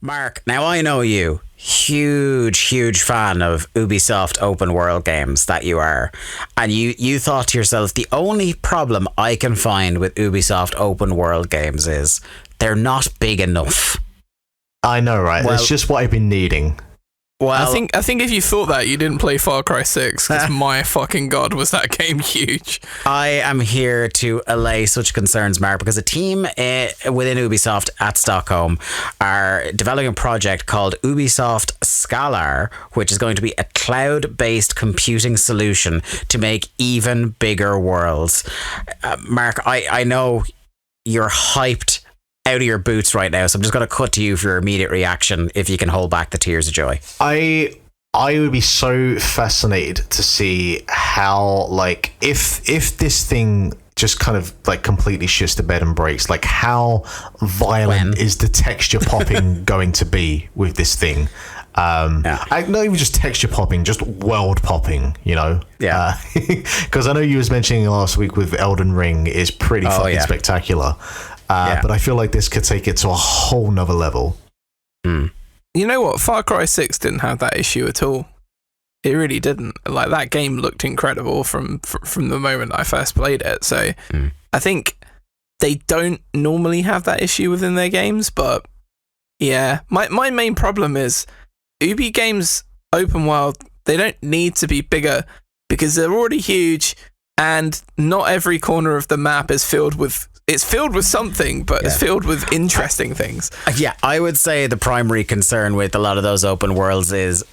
Mark, now I know you. Huge fan of Ubisoft open world games that you are. And you thought to yourself, the only problem I can find with Ubisoft open world games is they're not big enough. I know, right? Well, that's just what I've been needing. Well, I think if you thought that, you didn't play Far Cry 6, because my fucking god, was that game huge. I am here to allay such concerns, Mark, because a team within Ubisoft at Stockholm are developing a project called Ubisoft Scalar, which is going to be a cloud-based computing solution to make even bigger worlds. Mark, I know you're hyped out of your boots right now, so I'm just going to cut to you for your immediate reaction, if you can hold back the tears of joy. I would be so fascinated to see how, like, if this thing just kind of like completely shits the bed and breaks, like how violent is the texture popping going to be with this thing? Not even just texture popping, just world popping, you know? Yeah. Because I know you was mentioning last week with Elden Ring is pretty fucking spectacular. But I feel like this could take it to a whole nother level. You know what? Far Cry 6 didn't have that issue at all. It really didn't. Like, that game looked incredible from the moment I first played it. So I think they don't normally have that issue within their games. But yeah, my main problem is Ubi games open world, they don't need to be bigger because they're already huge, and not every corner of the map is filled with... It's filled with something, but it's filled with interesting things. Yeah, I would say the primary concern with a lot of those open worlds is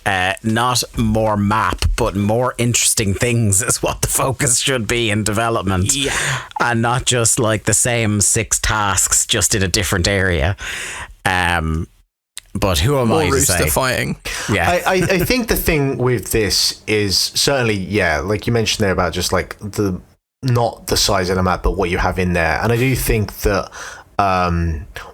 not more map, but more interesting things is what the focus should be in development. Yeah. And not just like the same 6 tasks, just in a different area. But who am I to say? Rooster fighting. Yeah. I think the thing with this is certainly, like you mentioned there about just like not the size of the map, but what you have in there. And I do think that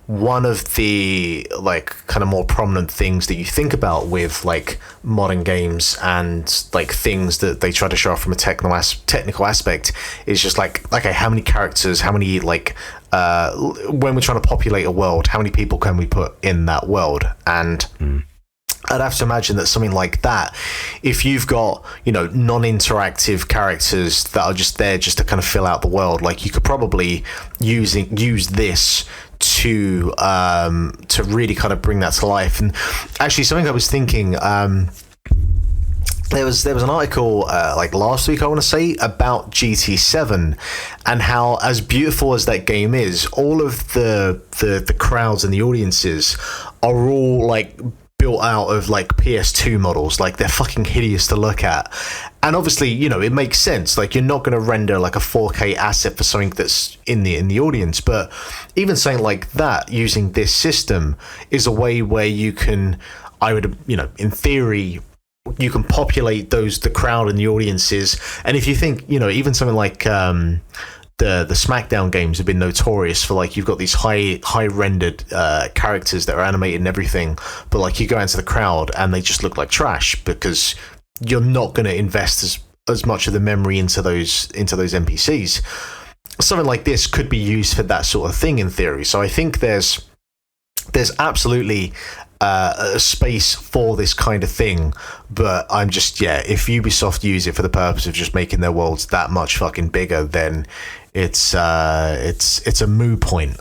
one of the like kind of more prominent things that you think about with like modern games and like things that they try to show off from a technical aspect is just like, okay, how many characters, how many like when we're trying to populate a world, how many people can we put in that world? And I'd have to imagine that something like that, if you've got, you know, non-interactive characters that are just there just to kind of fill out the world, like you could probably use this to really kind of bring that to life. And actually, something I was thinking, there was an article like last week, I want to say, about GT7 and how, as beautiful as that game is, all of the crowds and the audiences are all like built out of like PS2 models. Like, they're fucking hideous to look at. And obviously, you know, it makes sense. Like, you're not going to render like a 4K asset for something that's in the audience. But even something like that, using this system, is a way where you can, I would, you know, in theory, you can populate the crowd and the audiences. And if you think, you know, even something like the SmackDown games have been notorious for, like, you've got these high rendered characters that are animated and everything, but like you go into the crowd and they just look like trash because you're not going to invest as much of the memory into those NPCs. Something like this could be used for that sort of thing in theory. So I think there's absolutely a space for this kind of thing, but I'm just, if Ubisoft use it for the purpose of just making their worlds that much fucking bigger, then it's a moot point.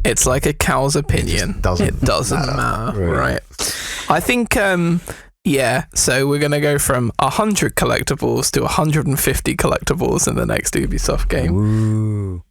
It's like a cow's opinion. It doesn't matter. Right. I think so we're gonna go from 100 collectibles to 150 collectibles in the next Ubisoft game. Ooh.